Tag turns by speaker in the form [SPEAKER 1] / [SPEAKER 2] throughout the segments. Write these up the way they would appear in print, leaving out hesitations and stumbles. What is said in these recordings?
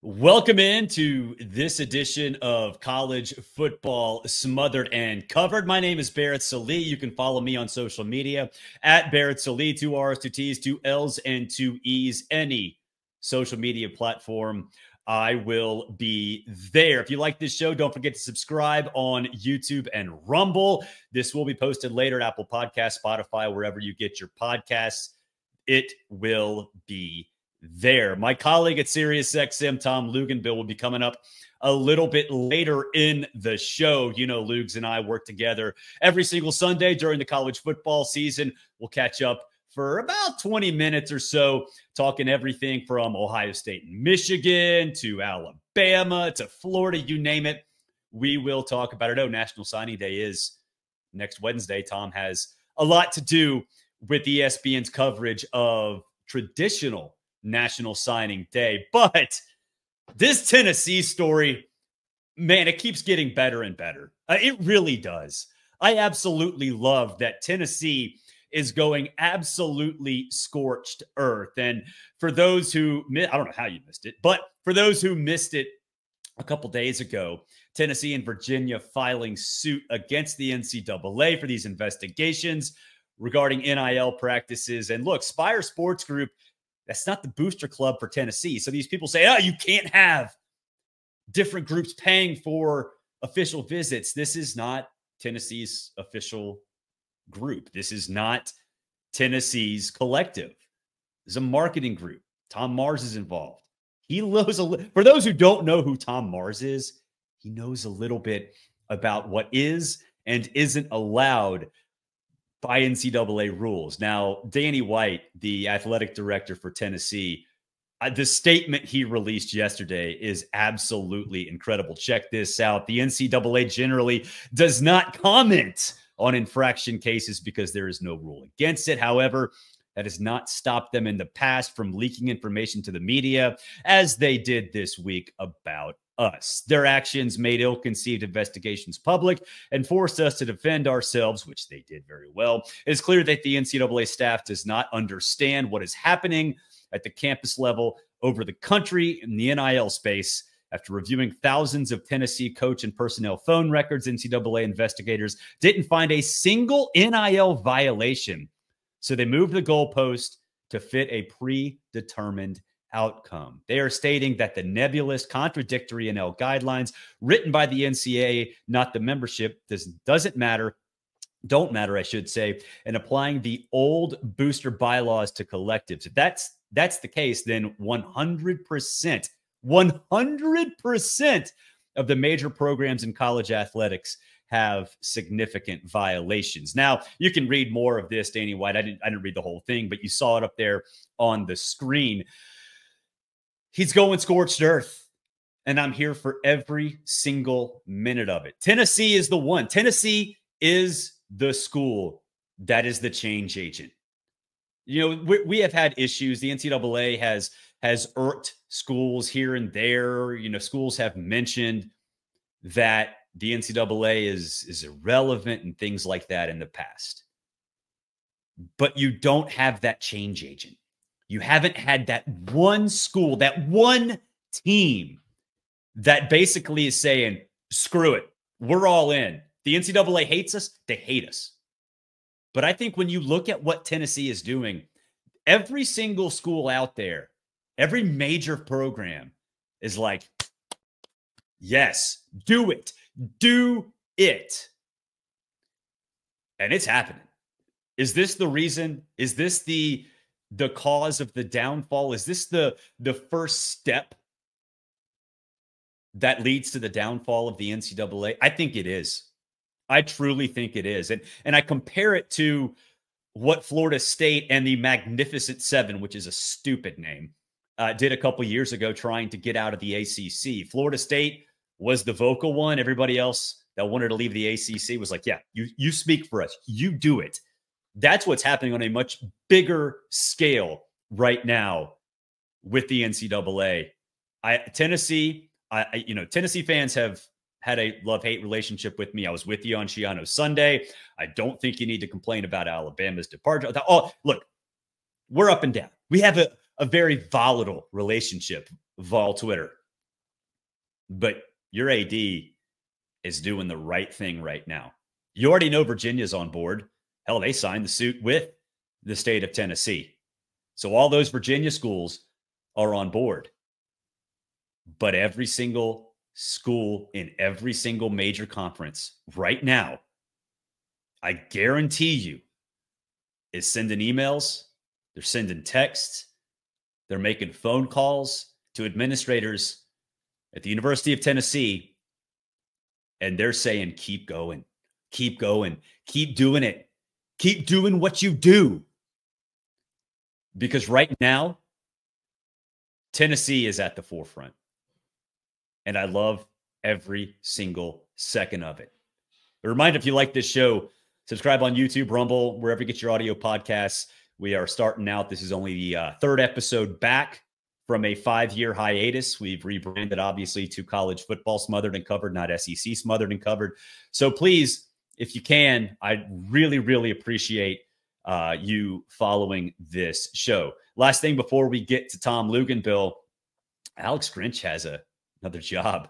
[SPEAKER 1] Welcome into this edition of College Football Smothered and Covered. My name is Barrett Sallee. You can follow me on social media at Barrett Sallee, 2 R's, 2 T's, 2 L's, and 2 E's. Any social media platform, I will be there. If you like this show, don't forget to subscribe on YouTube and Rumble. This will be posted later at Apple Podcasts, Spotify, wherever you get your podcasts. It will be there. My colleague at SiriusXM, Tom Luginbill, will be coming up a little bit later in the show. You know, Lugs and I work together every single Sunday during the college football season. We'll catch up for about 20 minutes or so, talking everything from Ohio State and Michigan to Alabama to Florida, you name it. We will talk about it. Oh, National Signing Day is next Wednesday. Tom has a lot to do with ESPN's coverage of traditional National Signing Day. But this Tennessee story, man, it keeps getting better and better. It really does. I absolutely love that Tennessee is going absolutely scorched earth. And for those who, I don't know how you missed it, but for those who missed it a couple days ago, Tennessee and Virginia filing suit against the NCAA for these investigations regarding NIL practices. And look, Spire Sports Group, that's not the booster club for Tennessee. So these people say, oh, you can't have different groups paying for official visits. This is not Tennessee's official group. This is not Tennessee's collective. This is a marketing group. Tom Mars is involved. He knows for those who don't know who Tom Mars is, he knows a little bit about what is and isn't allowed by NCAA rules. Now, Danny White, the athletic director for Tennessee, the statement he released yesterday is absolutely incredible. Check this out. The NCAA generally does not comment on infraction cases because there is no rule against it. However, that has not stopped them in the past from leaking information to the media, as they did this week about us. Their actions made ill-conceived investigations public and forced us to defend ourselves, which they did very well. It's clear that the NCAA staff does not understand what is happening at the campus level over the country in the NIL space. After reviewing thousands of Tennessee coach and personnel phone records, NCAA investigators didn't find a single NIL violation. So they moved the goalpost to fit a predetermined outcome. They are stating that the nebulous, contradictory NIL guidelines written by the NCAA, not the membership, don't matter, I should say, and applying the old booster bylaws to collectives. If that's the case, then 100% of the major programs in college athletics have significant violations. Now, you can read more of this, Danny White. I didn't read the whole thing, but you saw it up there on the screen. He's going scorched earth, and I'm here for every single minute of it. Tennessee is the one. Tennessee is the school that is the change agent. You know, we have had issues. The NCAA has irked schools here and there. You know, schools have mentioned that the NCAA is irrelevant and things like that in the past. But you don't have that change agent. You haven't had that one school, that one team that basically is saying, screw it, we're all in. The NCAA hates us, they hate us. But I think when you look at what Tennessee is doing, every single school out there, every major program is like, yes, do it. Do it. And it's happening. Is this the reason? Is this the cause of the downfall? Is this the first step that leads to the downfall of the NCAA? I think it is. I truly think it is. And I compare it to what Florida State and the Magnificent Seven, which is a stupid name, did a couple years ago trying to get out of the ACC. Florida State was the vocal one. Everybody else that wanted to leave the ACC was like, yeah, you speak for us. You do it. That's what's happening on a much bigger scale right now with the NCAA. Tennessee fans have had a love-hate relationship with me. I was with you on Shiano Sunday. I don't think you need to complain about Alabama's departure. Oh, look, we're up and down. We have a very volatile relationship, Vol Twitter. but your AD is doing the right thing right now. You already know Virginia's on board. Hell, they signed the suit with the state of Tennessee. So all those Virginia schools are on board. But every single school in every single major conference right now, I guarantee you, is sending emails, they're sending texts, they're making phone calls to administrators at the University of Tennessee, and they're saying, keep going, keep doing it, keep doing what you do. Because right now, Tennessee is at the forefront. And I love every single second of it. A reminder, if you like this show, subscribe on YouTube, Rumble, wherever you get your audio podcasts. We are starting out. This is only the third episode back from a 5-year hiatus. We've rebranded, obviously, to College Football Smothered and Covered, not SEC Smothered and Covered. So please, if you can, I'd really, really appreciate you following this show. Last thing before we get to Tom Luginbill, Alex Grinch has another job.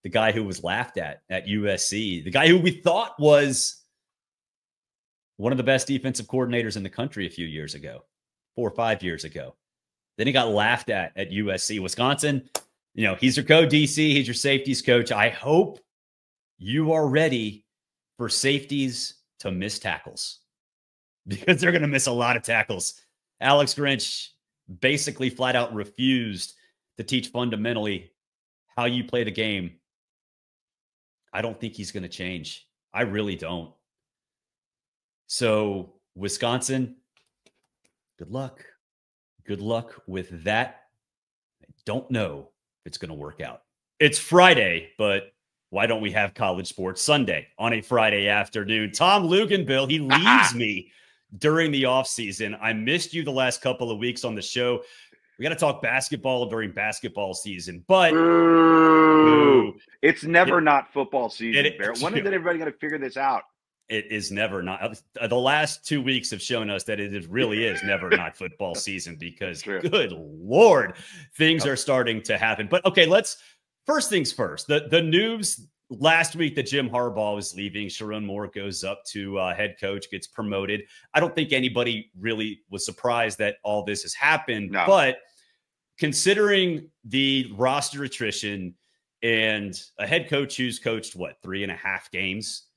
[SPEAKER 1] The guy who was laughed at USC, the guy who we thought was one of the best defensive coordinators in the country a few years ago, 4 or 5 years ago. Then he got laughed at USC. Wisconsin, you know, he's your co-DC. He's your safeties coach. I hope you are ready for safeties to miss tackles, because they're going to miss a lot of tackles. Alex Grinch basically flat out refused to teach fundamentally how you play the game. I don't think he's going to change. I really don't. So, Wisconsin, good luck. Good luck with that. I don't know if it's going to work out. It's Friday, but why don't we have college sports Sunday on a Friday afternoon? Tom Luginbill, he leaves me during the offseason. I missed you the last couple of weeks on the show. We got to talk basketball during basketball season, but
[SPEAKER 2] it's never not football season, Barrett. When is everybody going to figure this out?
[SPEAKER 1] It is never not. The last 2 weeks have shown us that it really is never not football season, because good Lord, things are starting to happen. But okay, first things first. The news last week that Jim Harbaugh was leaving, Sharon Moore goes up to head coach, gets promoted. I don't think anybody really was surprised that all this has happened, but considering the roster attrition and a head coach who's coached, 3.5 games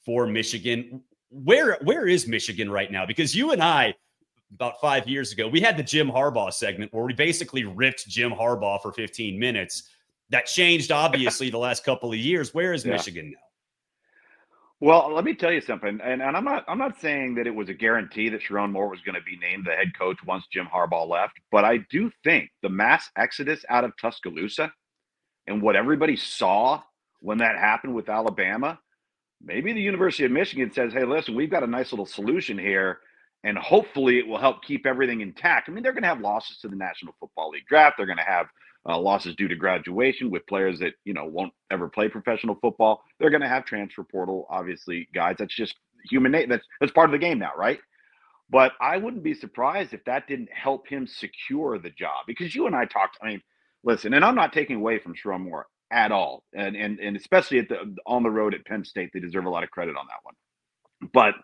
[SPEAKER 1] for Michigan, where is Michigan right now? Because you and I, about 5 years ago, we had the Jim Harbaugh segment where we basically ripped Jim Harbaugh for 15 minutes. That changed, obviously, the last couple of years. Where is Michigan now?
[SPEAKER 2] Well, let me tell you something, and I'm not saying that it was a guarantee that Sharon Moore was going to be named the head coach once Jim Harbaugh left, but I do think the mass exodus out of Tuscaloosa and what everybody saw when that happened with Alabama, maybe the University of Michigan says, hey, listen, we've got a nice little solution here, and hopefully it will help keep everything intact. I mean, they're going to have losses to the National Football League draft. They're going to have losses due to graduation with players that, won't ever play professional football. They're going to have transfer portal, obviously, guys. That's just human nature. That's part of the game now, right? But I wouldn't be surprised if that didn't help him secure the job, because you and I talked. I mean, listen, and I'm not taking away from Sharon Moore at all, and especially on the road at Penn State, they deserve a lot of credit on that one. But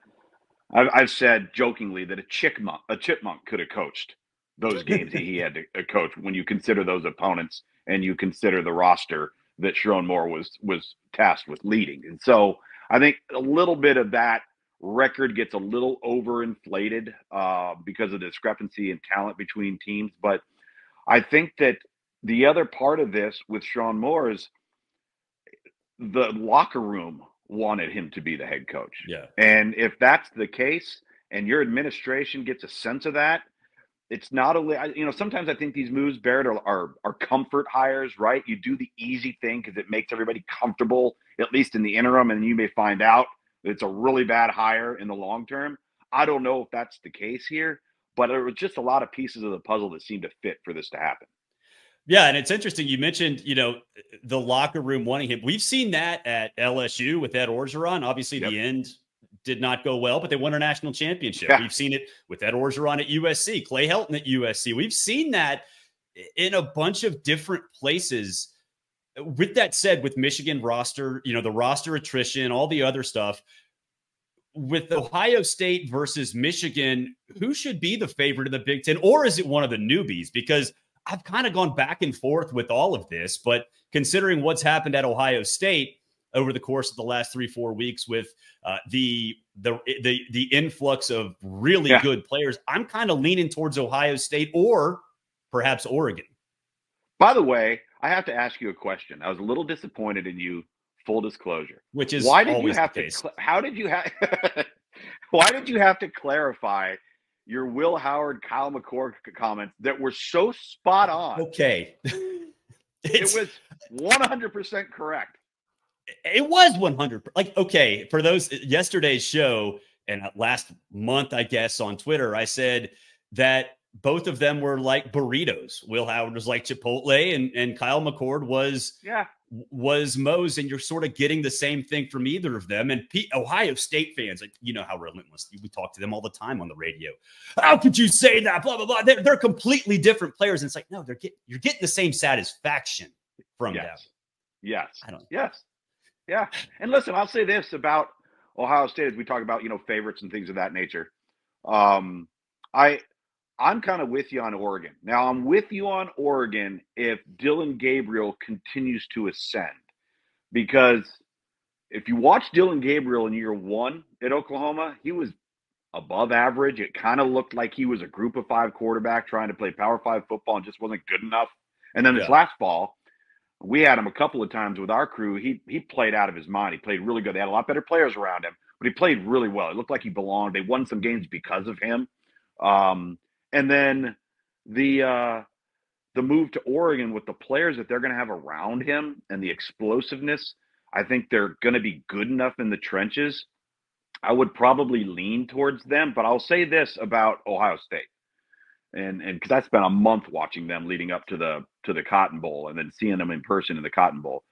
[SPEAKER 2] I've said jokingly that a chipmunk could have coached those games he had to coach, when you consider those opponents and you consider the roster that Sharon Moore was tasked with leading. And so I think a little bit of that record gets a little overinflated because of the discrepancy in talent between teams. But I think that the other part of this with Sharon Moore is the locker room wanted him to be the head coach.
[SPEAKER 1] Yeah.
[SPEAKER 2] And if that's the case and your administration gets a sense of that, it's not only, sometimes I think these moves, Barrett, are comfort hires, right? You do the easy thing because it makes everybody comfortable, at least in the interim, and you may find out that it's a really bad hire in the long term. I don't know if that's the case here, but there was just a lot of pieces of the puzzle that seemed to fit for this to happen.
[SPEAKER 1] Yeah, and it's interesting. You mentioned, the locker room wanting him. We've seen that at LSU with Ed Orgeron. Obviously, the end did not go well, but they won a national championship. Yeah. We've seen it with Ed Orgeron at USC, Clay Helton at USC. We've seen that in a bunch of different places. with that said, with Michigan roster, the roster attrition, all the other stuff, with Ohio State versus Michigan, who should be the favorite in the Big Ten? Or is it one of the newbies? Because I've kind of gone back and forth with all of this, but considering what's happened at Ohio State over the course of the last 3-4 weeks with the influx of really good players, I'm kind of leaning towards Ohio State or perhaps Oregon.
[SPEAKER 2] By the way, I have to ask you a question. I was a little disappointed in you. Full disclosure,
[SPEAKER 1] which is
[SPEAKER 2] why did
[SPEAKER 1] always
[SPEAKER 2] you have
[SPEAKER 1] the
[SPEAKER 2] to?
[SPEAKER 1] case.
[SPEAKER 2] How did you have? Why did you have to clarify your Will Howard, Kyle McCord comments that were so spot on?
[SPEAKER 1] Okay,
[SPEAKER 2] it was 100% correct.
[SPEAKER 1] It was 100. Like, okay, for those yesterday's show and last month, I guess on Twitter, I said that both of them were like burritos. Will Howard was like Chipotle, and Kyle McCord was Moe's, and you're sort of getting the same thing from either of them. And Ohio State fans, like, you know how relentless we talk to them all the time on the radio. How could you say that? Blah blah blah. They're completely different players, and it's like, no, you're getting the same satisfaction from them.
[SPEAKER 2] Yes,
[SPEAKER 1] I don't.
[SPEAKER 2] Yes, yeah. And listen, I'll say this about Ohio State as we talk about favorites and things of that nature. I'm kind of with you on Oregon. Now, I'm with you on Oregon if Dillon Gabriel continues to ascend. Because if you watch Dillon Gabriel in year 1 at Oklahoma, he was above average. It kind of looked like he was a group of 5 quarterback trying to play Power 5 football and just wasn't good enough. And then this last fall, we had him a couple of times with our crew. He played out of his mind. He played really good. They had a lot better players around him, but he played really well. It looked like he belonged. They won some games because of him. And then the move to Oregon with the players that they're going to have around him and the explosiveness, I think they're going to be good enough in the trenches. I would probably lean towards them, but I'll say this about Ohio State, and because I spent a month watching them leading up to the Cotton Bowl and then seeing them in person in the Cotton Bowl.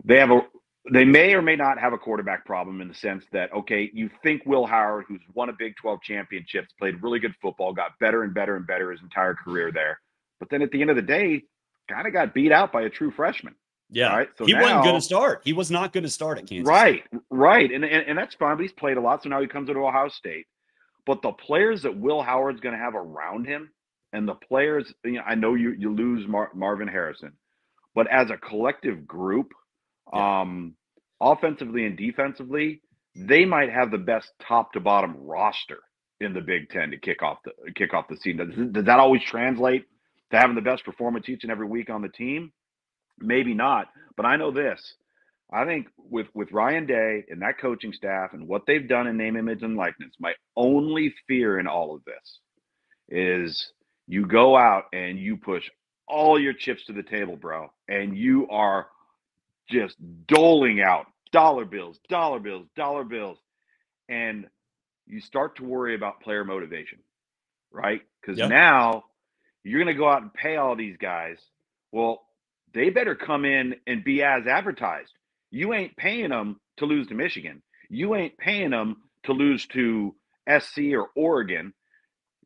[SPEAKER 2] They may or may not have a quarterback problem in the sense that, okay, you think Will Howard, who's won a Big 12 championships, played really good football, got better and better and better his entire career there. But then at the end of the day, kind of got beat out by a true freshman.
[SPEAKER 1] Yeah.
[SPEAKER 2] Right? So
[SPEAKER 1] he wasn't going to start. He was not going to start at Kansas State.
[SPEAKER 2] Right. And that's fine, but he's played a lot. So now he comes into Ohio State. But the players that Will Howard's going to have around him and the players, I know you lose Marvin Harrison, but as a collective group, offensively and defensively, they might have the best top to bottom roster in the Big Ten to kick off the season. Does that always translate to having the best performance each and every week on the team? Maybe not, but I know this. I think with Ryan Day and that coaching staff and what they've done in name, image, and likeness, my only fear in all of this is you go out and you push all your chips to the table, bro, and you are just doling out dollar bills, and you start to worry about player motivation, right? Because now you're going to go out and pay all these guys. Well, they better come in and be as advertised. You ain't paying them to lose to Michigan. You ain't paying them to lose to SC or Oregon.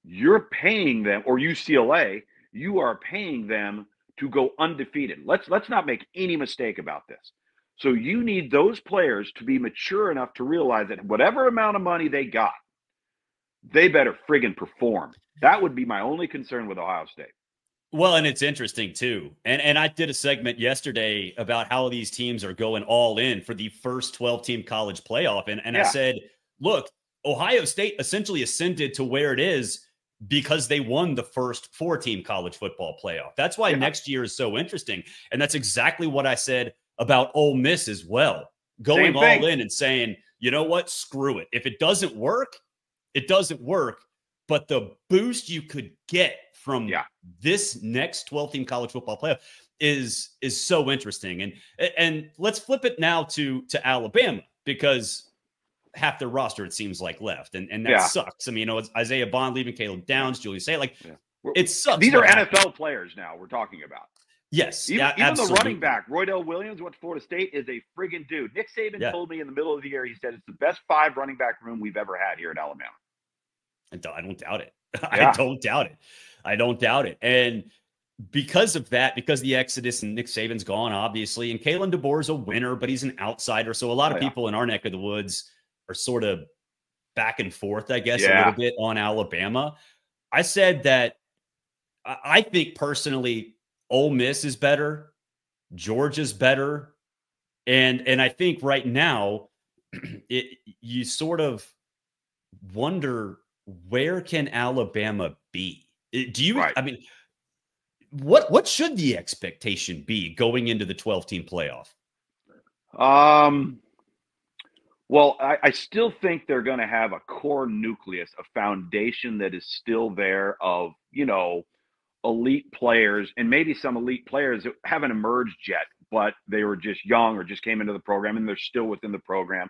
[SPEAKER 2] You're paying them, or UCLA, you are paying them to go undefeated. Let's not make any mistake about this. So you need those players to be mature enough to realize that whatever amount of money they got, they better friggin' perform. That would be my only concern with Ohio State.
[SPEAKER 1] Well, and it's interesting too. And I did a segment yesterday about how these teams are going all in for the first 12-team college playoff. And I said, look, Ohio State essentially ascended to where it is because they won the first 4-team college football playoff. That's why next year is so interesting. And that's exactly what I said about Ole Miss as well. Going all in and saying, you know what, screw it. If it doesn't work, it doesn't work. But the boost you could get from this next 12-team college football playoff is so interesting. And let's flip it now to Alabama, because half their roster, it seems like, left. And that sucks. I mean, it's Isaiah Bond leaving, Caleb Downs, Julius Say, like, it sucks.
[SPEAKER 2] These are NFL players now we're talking about.
[SPEAKER 1] Yes.
[SPEAKER 2] Even the running back, Roydell Williams, went to Florida State, is a friggin' dude. Nick Saban told me in the middle of the year, he said it's the best 5 running back room we've ever had here at Alabama.
[SPEAKER 1] I don't doubt it. I don't doubt it. And because of that, because the exodus and Nick Saban's gone, obviously, and Kalen DeBoer's a winner, but he's an outsider. So a lot of people in our neck of the woods are sort of back and forth, I guess, a little bit on Alabama. I said that I think personally, Ole Miss is better, Georgia's better, and I think right now, you sort of wonder, where can Alabama be? Do you? I mean, what should the expectation be going into the 12-team playoff?
[SPEAKER 2] Well, I still think they're going to have a core nucleus, a foundation that is still there of, you know, elite players, and maybe some elite players that haven't emerged yet, but they were just young or just came into the program and they're still within the program.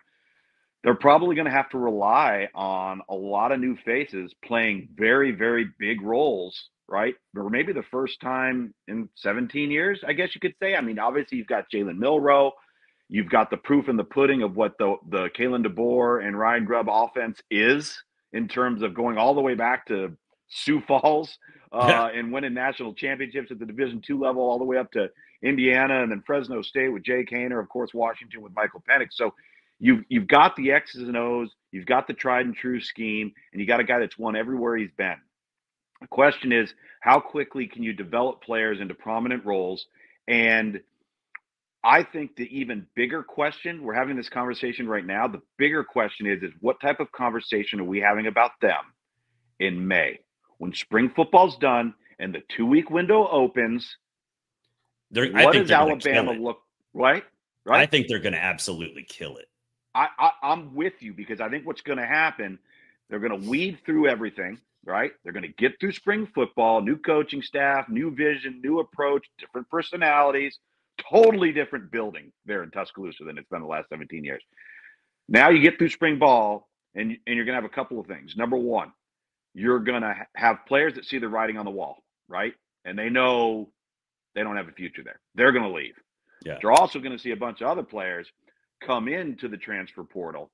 [SPEAKER 2] They're probably going to have to rely on a lot of new faces playing very, very big roles, right? Or maybe the first time in 17 years, I guess you could say. I mean, obviously you've got Jalen Milroe. You've got the proof in the pudding of what the Kalen DeBoer and Ryan Grubb offense is, in terms of going all the way back to Sioux Falls and winning national championships at the Division II level, all the way up to Indiana and then Fresno State with Jay Kaner, of course, Washington with Michael Penix. So you've got the X's and O's, you've got the tried and true scheme, and you got a guy that's won everywhere he's been. The question is, how quickly can you develop players into prominent roles? And I think the even bigger question, we're having this conversation right now, the bigger question is what type of conversation are we having about them in May? When spring football's done and the 2-week window opens, what does Alabama look like? Right?
[SPEAKER 1] I think they're going to absolutely kill it.
[SPEAKER 2] I'm with you, because I think what's going to happen, they're going to weed through everything, right? They're going to get through spring football, new coaching staff, new vision, new approach, different personalities, totally different building there in Tuscaloosa than it's been the last 17 years. Now you get through spring ball, and you're going to have a couple of things. Number one, you're going to have players that see the writing on the wall, right? And they know they don't have a future there. They're going to leave.
[SPEAKER 1] Yeah.
[SPEAKER 2] You're also going to see a bunch of other players come into the transfer portal.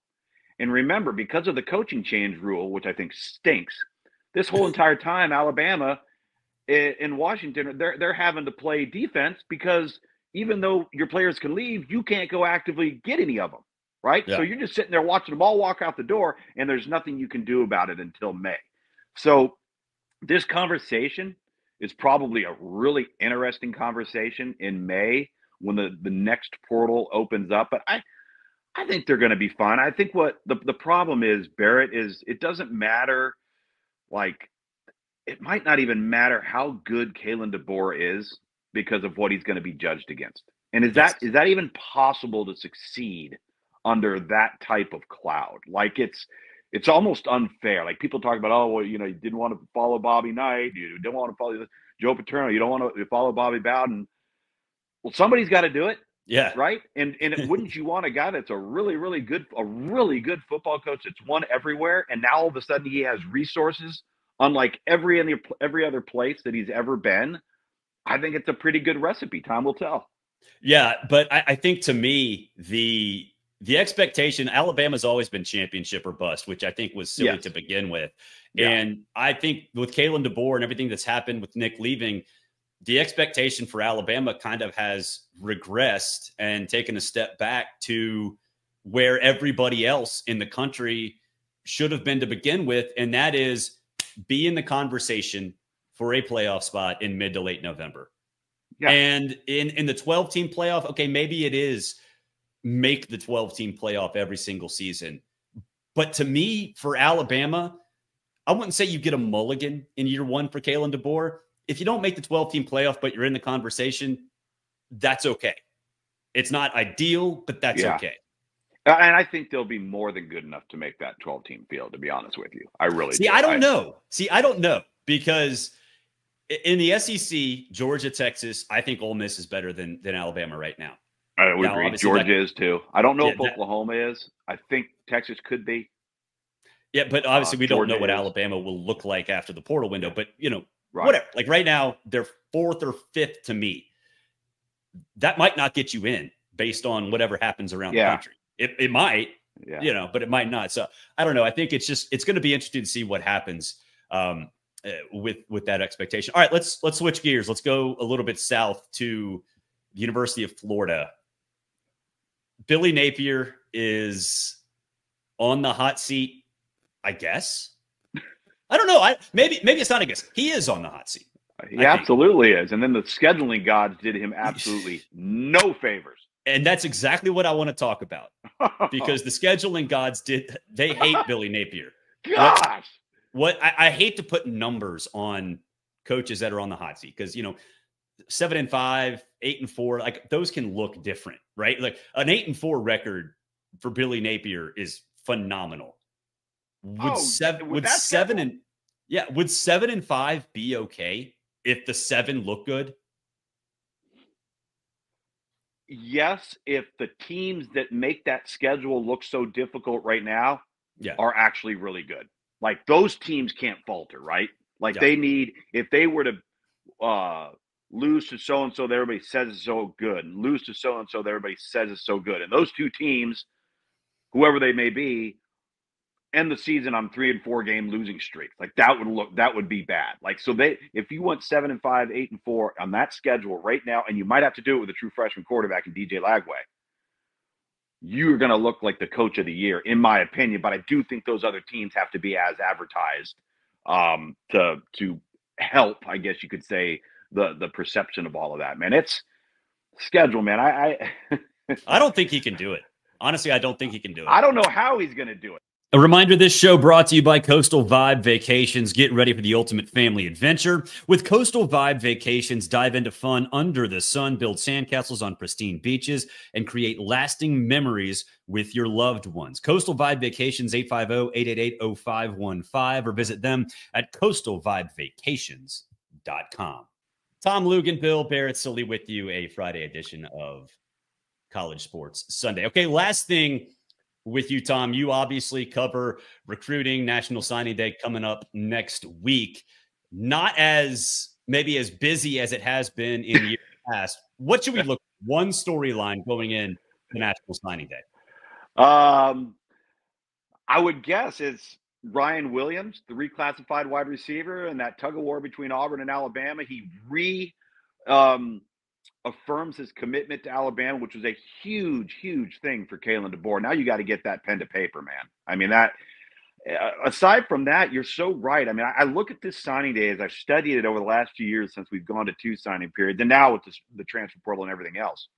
[SPEAKER 2] And remember, because of the coaching change rule, which I think stinks, this whole entire time, Alabama in Washington, they're having to play defense, because even though your players can leave, you can't go actively get any of them, right?
[SPEAKER 1] Yeah.
[SPEAKER 2] So you're just sitting there watching them all walk out the door, and there's nothing you can do about it until May. So this conversation is probably a really interesting conversation in May when the next portal opens up. But I think they're going to be fine. I think what the problem is, Barrett, is it doesn't matter. Like, it might not even matter how good Kalen DeBoer is, because of what he's going to be judged against. And is that even possible to succeed under that type of cloud? Like, it's almost unfair. Like, people talk about, oh, well, you know, you didn't want to follow Bobby Knight, you didn't want to follow Joe Paterno, you don't want to follow Bobby Bowden. Well, somebody's got to do it.
[SPEAKER 1] Yeah.
[SPEAKER 2] Right. And wouldn't you want a guy that's a really good football coach that's won everywhere, and now all of a sudden he has resources unlike every other place that he's ever been? I think it's a pretty good recipe. Time will tell.
[SPEAKER 1] Yeah, but I think, to me, the expectation, Alabama's always been championship or bust, which I think was silly to begin with. Yeah. And I think with Kalen DeBoer and everything that's happened with Nick leaving, the expectation for Alabama kind of has regressed and taken a step back to where everybody else in the country should have been to begin with. And that is, be in the conversation for a playoff spot in mid to late November. Yeah. And in the 12-team playoff, okay, maybe it is make the 12-team playoff every single season. But to me, for Alabama, I wouldn't say you get a mulligan in year one for Kalen DeBoer. If you don't make the 12-team playoff, but you're in the conversation, that's okay. It's not ideal, but that's okay.
[SPEAKER 2] And I think they'll be more than good enough to make that 12-team field, to be honest with you. I really do.
[SPEAKER 1] I don't know. Because in the SEC, Georgia, Texas, I think Ole Miss is better than Alabama right now.
[SPEAKER 2] I would agree. Georgia is too. I don't know if Oklahoma is. I think Texas could be.
[SPEAKER 1] Yeah, but obviously we don't know what Alabama will look like after the portal window. But, you know, whatever. Like, right now, they're 4th or 5th to me. That might not get you in based on whatever happens around the country. It might, you know, but it might not. So I don't know. I think it's going to be interesting to see what happens. with that expectation. All right, let's switch gears. Let's go a little bit south to the University of Florida. Billy Napier is on the hot seat, I guess. I don't know. Maybe it's not a guess. He is on the hot seat.
[SPEAKER 2] He absolutely is. And then the scheduling gods did him absolutely no favors.
[SPEAKER 1] And that's exactly what I want to talk about, because the scheduling gods they hate Billy Napier.
[SPEAKER 2] Gosh.
[SPEAKER 1] I hate to put numbers on coaches that are on the hot seat, because 7-5, 8-4, like those can look different, right? Like an 8-4 record for Billy Napier is phenomenal. Would 7-5 be okay if the 7 look good?
[SPEAKER 2] Yes, if the teams that make that schedule look so difficult right now are actually really good. Like those teams can't falter, right? Like they need, if they were to lose to so-and-so that everybody says is so good, and lose to so-and-so that everybody says is so good. And those two teams, whoever they may be, end the season on 3 and 4 game losing streaks. Like that would be bad. Like, so if you went 7-5, 8-4 on that schedule right now, and you might have to do it with a true freshman quarterback in DJ Lagway, you're going to look like the coach of the year, in my opinion. But I do think those other teams have to be as advertised to help, I guess you could say, the perception of all of that, man. It's schedule, man.
[SPEAKER 1] I don't think he can do it. Honestly, I don't think he can do it.
[SPEAKER 2] I don't know how he's going to do it.
[SPEAKER 1] A reminder, this show brought to you by Coastal Vibe Vacations. Get ready for the ultimate family adventure. With Coastal Vibe Vacations, dive into fun under the sun, build sandcastles on pristine beaches, and create lasting memories with your loved ones. Coastal Vibe Vacations, 850-888-0515, or visit them at coastalvibevacations.com. Tom Luginbill, Barrett Sully with you, a Friday edition of College Sports Sunday. Okay, last thing with you, Tom. You obviously cover recruiting, National Signing Day coming up next week. Not as maybe as busy as it has been in years past. What should we look at? One storyline going in to National Signing Day?
[SPEAKER 2] I would guess it's Ryan Williams, the reclassified wide receiver, and that tug of war between Auburn and Alabama. He affirms his commitment to Alabama, which was a huge, huge thing for Kalen DeBoer. Now you got to get that pen to paper, man. I mean, that aside from that, you're so right. I mean, I look at this signing day as I've studied it over the last few years since we've gone to 2 signing periods, and now with the transfer portal and everything else,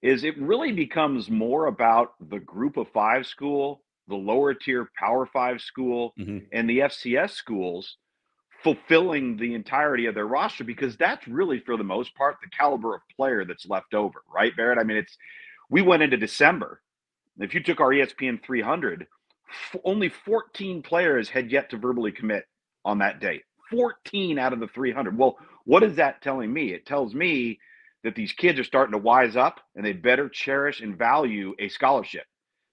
[SPEAKER 2] is it really becomes more about the group of 5 school, the lower tier Power 5 school, and the FCS schools fulfilling the entirety of their roster, because that's really, for the most part, the caliber of player that's left over, right, Barrett? I mean, we went into December. If you took our ESPN 300, only 14 players had yet to verbally commit on that day. 14 out of the 300. Well, what is that telling me? It tells me that these kids are starting to wise up, and they better cherish and value a scholarship,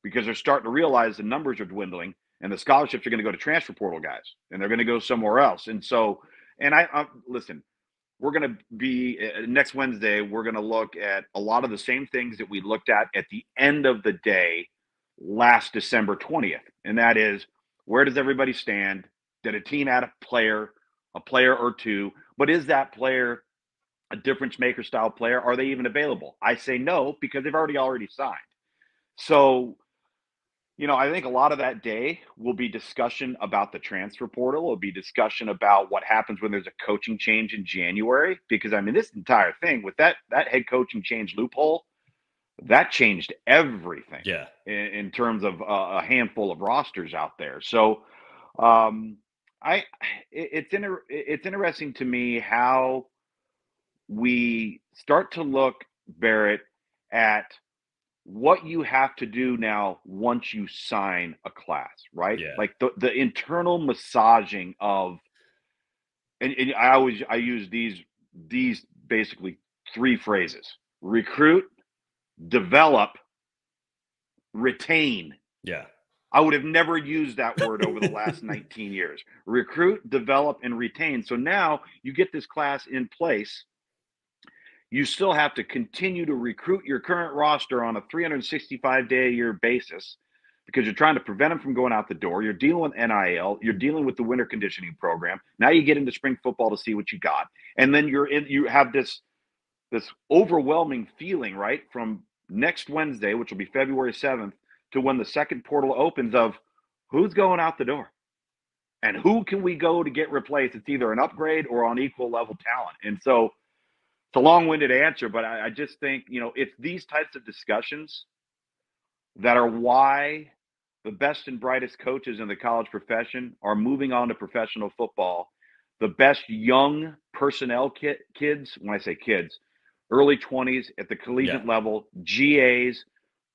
[SPEAKER 2] because they're starting to realize the numbers are dwindling, and the scholarships are going to go to transfer portal guys, and they're going to go somewhere else. And so, and I listen, we're going to be next Wednesday, we're going to look at a lot of the same things that we looked at the end of the day last December 20th. And that is, where does everybody stand? Did a team add a player or two? But is that player a difference maker style player? Are they even available? I say no, because they've already signed. So, I think a lot of that day will be discussion about the transfer portal. It'll be discussion about what happens when there's a coaching change in January, because I mean, this entire thing with that head coaching change loophole, that changed everything.
[SPEAKER 1] Yeah.
[SPEAKER 2] In terms of a handful of rosters out there. So, it's interesting to me how we start to look, Barrett, at what you have to do now once you sign a class, right?
[SPEAKER 1] Yeah.
[SPEAKER 2] Like the internal massaging of, and I use these basically 3 phrases: recruit, develop, retain.
[SPEAKER 1] Yeah.
[SPEAKER 2] I would have never used that word over the last 19 years. Recruit, develop, and retain. So now you get this class in place. You still have to continue to recruit your current roster on a 365-day-a-year basis. because you're trying to prevent them from going out the door. You're dealing with NIL. You're dealing with the winter conditioning program. Now you get into spring football to see what you got. And then you have this overwhelming feeling, right, from next Wednesday, which will be February 7th, to when the second portal opens of who's going out the door and who can we go to get replaced. It's either an upgrade or on equal level talent. And so it's a long-winded answer, but I just think, it's these types of discussions that are why the best and brightest coaches in the college profession are moving on to professional football. The best young personnel kids, when I say kids, early 20s at the collegiate level, GAs,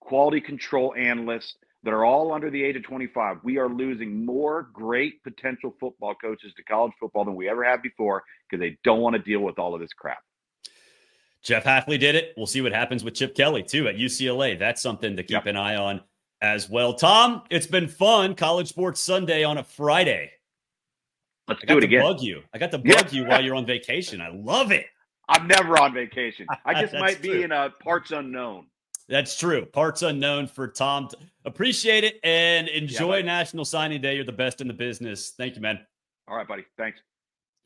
[SPEAKER 2] quality control analysts that are all under the age of 25. We are losing more great potential football coaches to college football than we ever have before because they don't want to deal with all of this crap.
[SPEAKER 1] Jeff Hafley did it. We'll see what happens with Chip Kelly, too, at UCLA. That's something to keep an eye on as well. Tom, it's been fun. College Sports Sunday on a Friday.
[SPEAKER 2] Let's do it again.
[SPEAKER 1] I got to bug you while you're on vacation. I love it.
[SPEAKER 2] I'm never on vacation. I just might be in parts unknown.
[SPEAKER 1] That's true. Parts unknown for Tom. Appreciate it and enjoy National Signing Day. You're the best in the business. Thank you, man.
[SPEAKER 2] All right, buddy. Thanks.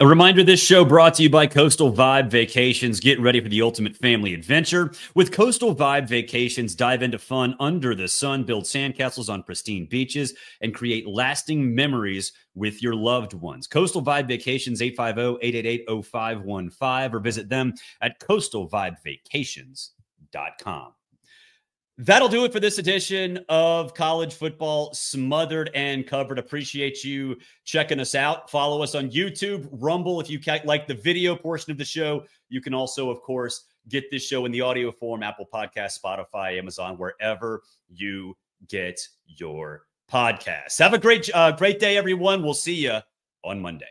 [SPEAKER 1] A reminder, this show brought to you by Coastal Vibe Vacations. Get ready for the ultimate family adventure. With Coastal Vibe Vacations, dive into fun under the sun, build sandcastles on pristine beaches, and create lasting memories with your loved ones. Coastal Vibe Vacations, 850-888-0515, or visit them at coastalvibevacations.com. That'll do it for this edition of College Football Smothered and Covered. Appreciate you checking us out. Follow us on YouTube, Rumble. If you like the video portion of the show, you can also, of course, get this show in the audio form, Apple Podcasts, Spotify, Amazon, wherever you get your podcasts. Have a great day, everyone. We'll see you on Monday.